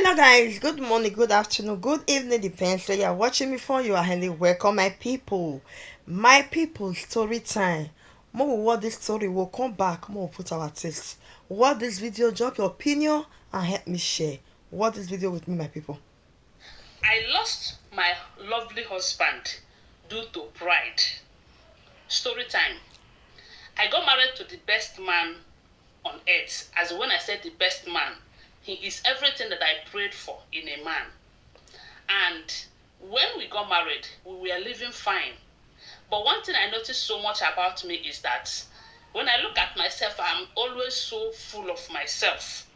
Hello guys, good morning, good afternoon, good evening, depends where you are watching me from. You are highly welcome, my people. My people, story time. More we watch this story, we'll come back, more we'll put our taste. Watch this video, drop your opinion and help me share. Watch this video with me, my people. I lost my lovely husband due to pride. Story time. I got married to the best man on earth. As when I said the best man, he is everything that I prayed for in a man. And when we got married, we were living fine. But one thing I noticed so much about me is that when I look at myself, I'm always so full of myself.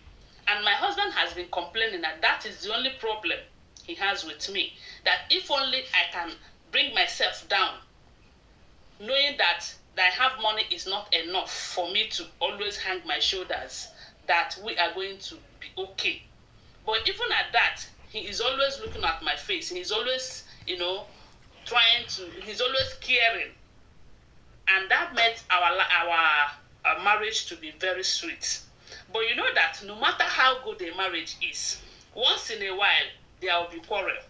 And my husband has been complaining that that is the only problem he has with me. That if only I can bring myself down, knowing that I have money is not enough for me to always hang my shoulders, that we are going to be okay. But even at that, he is always looking at my face. He's always, he's always caring. And that made our marriage to be very sweet. But you know that no matter how good a marriage is, once in a while there will be quarrel.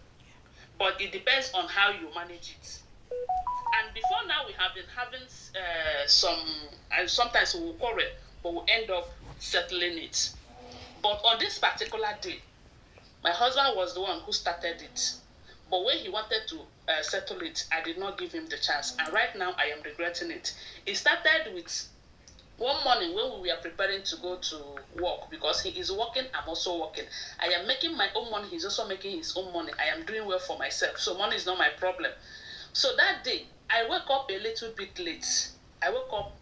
But it depends on how you manage it. And before now, we have been having and sometimes we will quarrel, but we'll end up settling it. But on this particular day, my husband was the one who started it. But when he wanted to settle it, I did not give him the chance. And right now, I am regretting it. It started with one morning when we were preparing to go to work, because he is working, I'm also working. I am making my own money, he's also making his own money. I am doing well for myself, so money is not my problem. So that day, I woke up a little bit late. I woke up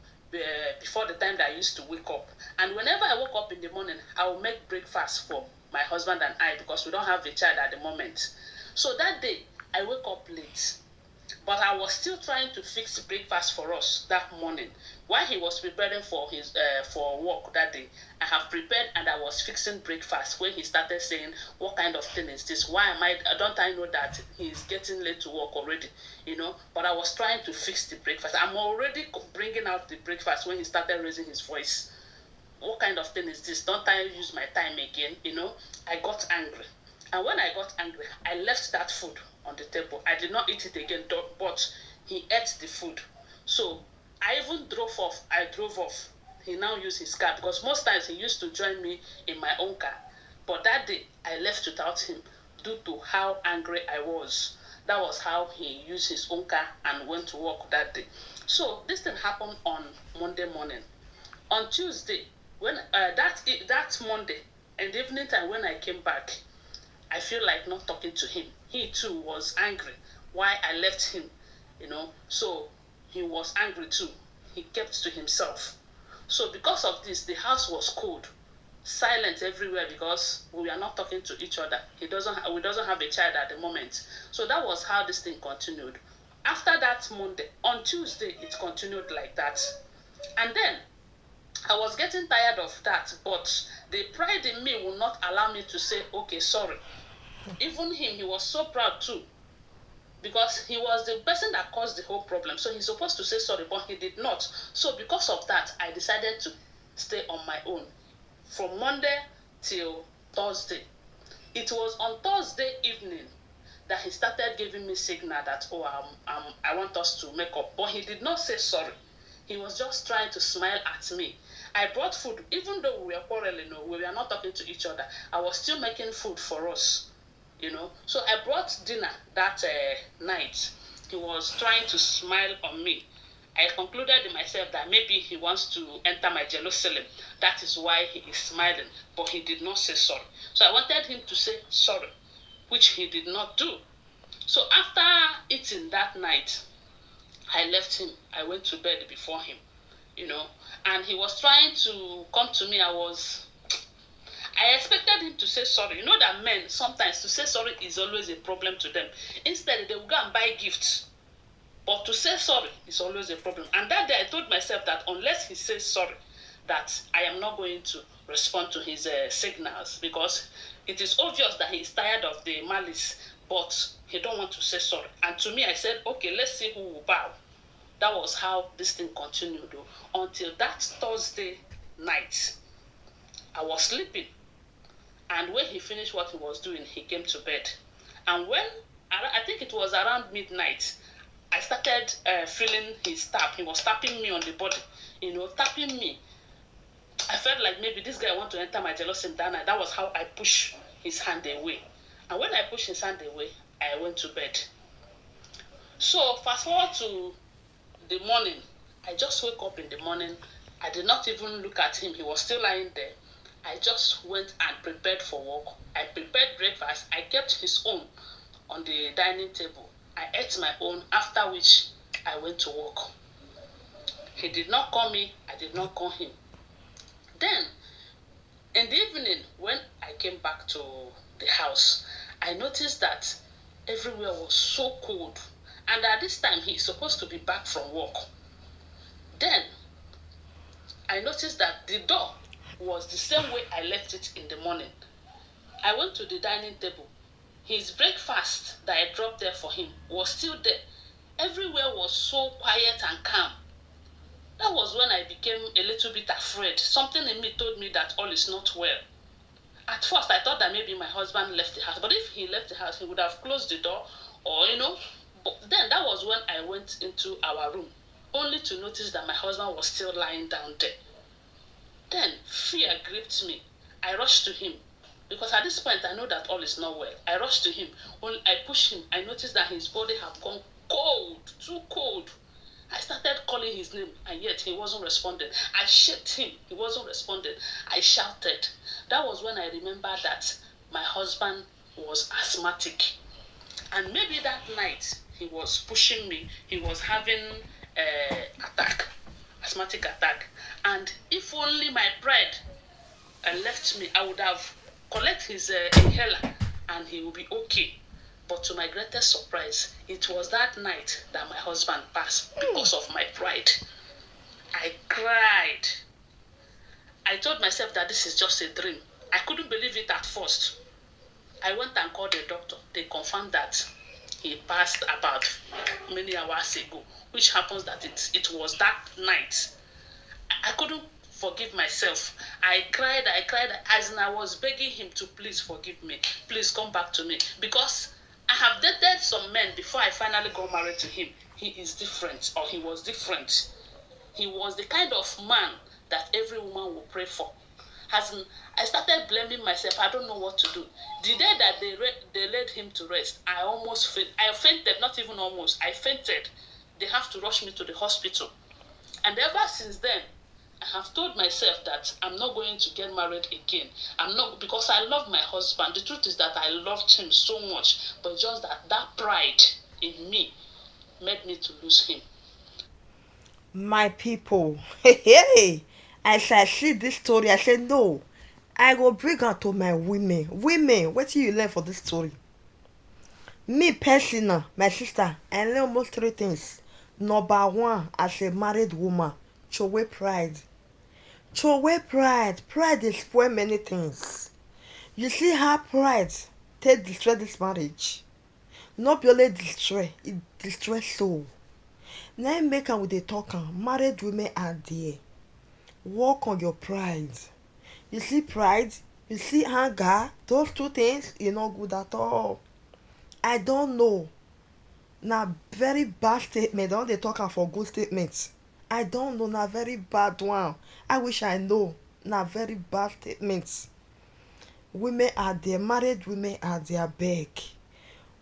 before the time that I used to wake up. And whenever I woke up in the morning, I will make breakfast for my husband and I, because we don't have a child at the moment. So that day, I woke up late. But I was still trying to fix breakfast for us that morning. While he was preparing for his for work that day, I have prepared and I was fixing breakfast when he started saying, "What kind of thing is this? Why am I? Don't I know that he's getting late to work already?" But I was trying to fix the breakfast. I'm already bringing out the breakfast when he started raising his voice. What kind of thing is this? Don't I use my time again? I got angry. And when I got angry, I left that food on the table. I did not eat it again, but he ate the food. So I even drove off. I drove off. He now used his car, because most times he used to join me in my own car. But that day, I left without him due to how angry I was. That was how he used his own car and went to work that day. So this thing happened on Monday morning. On Tuesday, when that Monday, in the evening time when I came back, I feel like not talking to him. He too was angry why I left him, So he was angry too. He kept to himself. So because of this, the house was cold, silent everywhere, because we are not talking to each other. We doesn't have a child at the moment. So that was how this thing continued. After that Monday, on Tuesday, it continued like that. And then I was getting tired of that, but the pride in me will not allow me to say, okay, sorry. Even him, he was so proud too, because he was the person that caused the whole problem. So he's supposed to say sorry, but he did not. So because of that, I decided to stay on my own from Monday till Thursday. It was on Thursday evening that he started giving me signal that, oh, I want us to make up. But he did not say sorry. He was just trying to smile at me. I brought food, even though we were quarreling, we were not talking to each other. I was still making food for us. So I brought dinner that night. He was trying to smile on me. I concluded in myself that maybe he wants to enter my Jerusalem. That is why he is smiling. But he did not say sorry. So I wanted him to say sorry, which he did not do. So after eating that night, I left him. I went to bed before him. And he was trying to come to me. I expected him to say sorry. You know that men, sometimes to say sorry is always a problem to them. Instead, they will go and buy gifts. But to say sorry is always a problem. And that day I told myself that unless he says sorry, that I am not going to respond to his signals, because it is obvious that he is tired of the malice, but he don't want to say sorry. And to me, I said, okay, let's see who will bow. That was how this thing continued until that Thursday night. I was sleeping. And when he finished what he was doing, he came to bed. And when I think it was around midnight, I started feeling his tap. He was tapping me on the body, tapping me. I felt like maybe this guy want to enter my jealousy that night. That was how I pushed his hand away. And when I pushed his hand away, I went to bed. So fast forward to the morning. I just woke up in the morning. I did not even look at him. He was still lying there. I just went and prepared for work. I prepared breakfast. I kept his own on the dining table. I ate my own, after which I went to work. He did not call me. I did not call him. Then, in the evening, when I came back to the house, I noticed that everywhere was so cold. And at this time, he's supposed to be back from work. Then, I noticed that the door was the same way I left it in the morning. I went to the dining table. His breakfast that I dropped there for him was still there. Everywhere was so quiet and calm. That was when I became a little bit afraid. Something in me told me that all is not well. At first, I thought that maybe my husband left the house. But if he left the house, he would have closed the door or, But then that was when I went into our room, only to notice that my husband was still lying down there. Then fear gripped me. I rushed to him. Because at this point, I know that all is not well. I rushed to him. When I pushed him, I noticed that his body had gone cold, too cold. I started calling his name, and yet he wasn't responding. I shook him. He wasn't responding. I shouted. That was when I remembered that my husband was asthmatic. And maybe that night, he was pushing me. He was having asthmatic attack. And if only my pride left me, I would have collected his inhaler and he will be okay. But to my greatest surprise, it was that night that my husband passed because of my pride. I cried. I told myself that this is just a dream. I couldn't believe it at first. I went and called the doctor. They confirmed that he passed about many hours ago, which happens that it was that night. I couldn't forgive myself. I cried as I was begging him to please forgive me. Please come back to me. Because I have dated some men before I finally got married to him. He is different, or he was different. He was the kind of man that every woman will pray for. I started blaming myself. I don't know what to do. The day that they laid him to rest, I fainted, not even almost. I fainted. They have to rush me to the hospital. And ever since then, I have told myself that I'm not going to get married again. I'm not, because I love my husband. The truth is that I loved him so much, but just that pride in me made me to lose him. My people, hey, as I see this story, I say no. I go bring her to my women. Women, what do you learn for this story? Me personal, my sister, I learn almost three things. Number one, as a married woman, throw away pride. Throw away pride. Pride dey spoil many things. You see how pride take destroy this marriage. No be only destroy, it destroy soul. Na im make am we dey talk am. Married women are there. Work on your pride. You see pride, you see anger, those two things e no good at all. I don't know. Na very bad statement. I don dey talk am for good statement. I don't know, na very bad one. I wish I know. Na very bad statement. Women are there, married women are there, beg.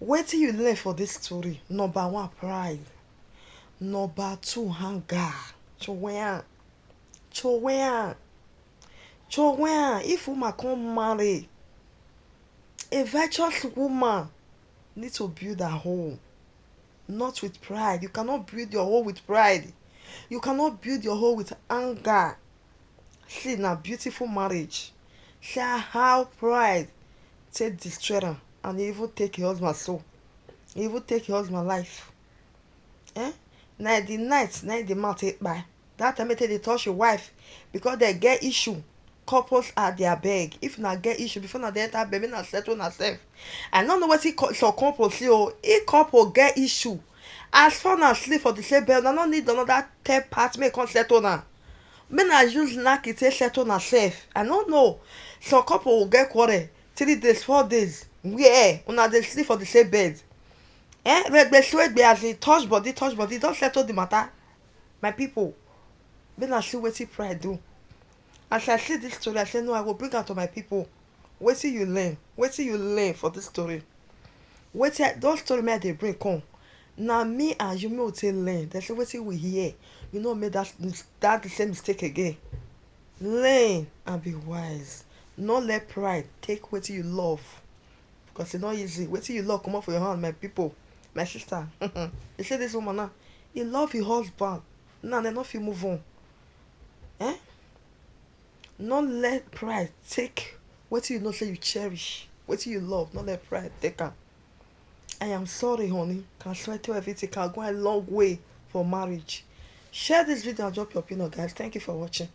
Wetin you learn for this story? Number one, pride. Number two, anger. Chowea. If woman come marry, a virtuous woman need to build her home, not with pride. You cannot build your home with pride. You cannot build your home with anger. See, na beautiful marriage. See how pride take destroy am and even take your husband soul. Even take your husband life. Na the night, na the man take kpai. That time make dey touch your wife because they get issue. Couples are there beg. If na get issue before na dey enter bed, make na settle na sef. I no know wetin some couple see o. If couple get issue, as far as sleep for the same bed, una no need another third party make come settle na. Make na use knack take settle na sef. I no know. Some couple will get quarrel. 3 days 4 days where una dey sleep for the same bed. Regbe as in touch body don settle the matter. My people, make na see wetin pride do. As I see this story I say no, I go bring am to my people. Wetin you learn for this story. Wetin those story wey I dey bring come, na me and you make we take learn. Dem say wetin we hear, you no make that the same mistake again. Learn and be wise. No let pride take wetin you love, because e no easy. Wetin you love comot for your hand, my people, my sister. You see this woman now, e love im husband, now dem no fit move on. No let pride take wetin you know say you cherish, wetin you love. No let pride take am. I am sorry honey, can sweat everything can go a long way for marriage. Share this video and drop your opinion guys. Thank you for watching.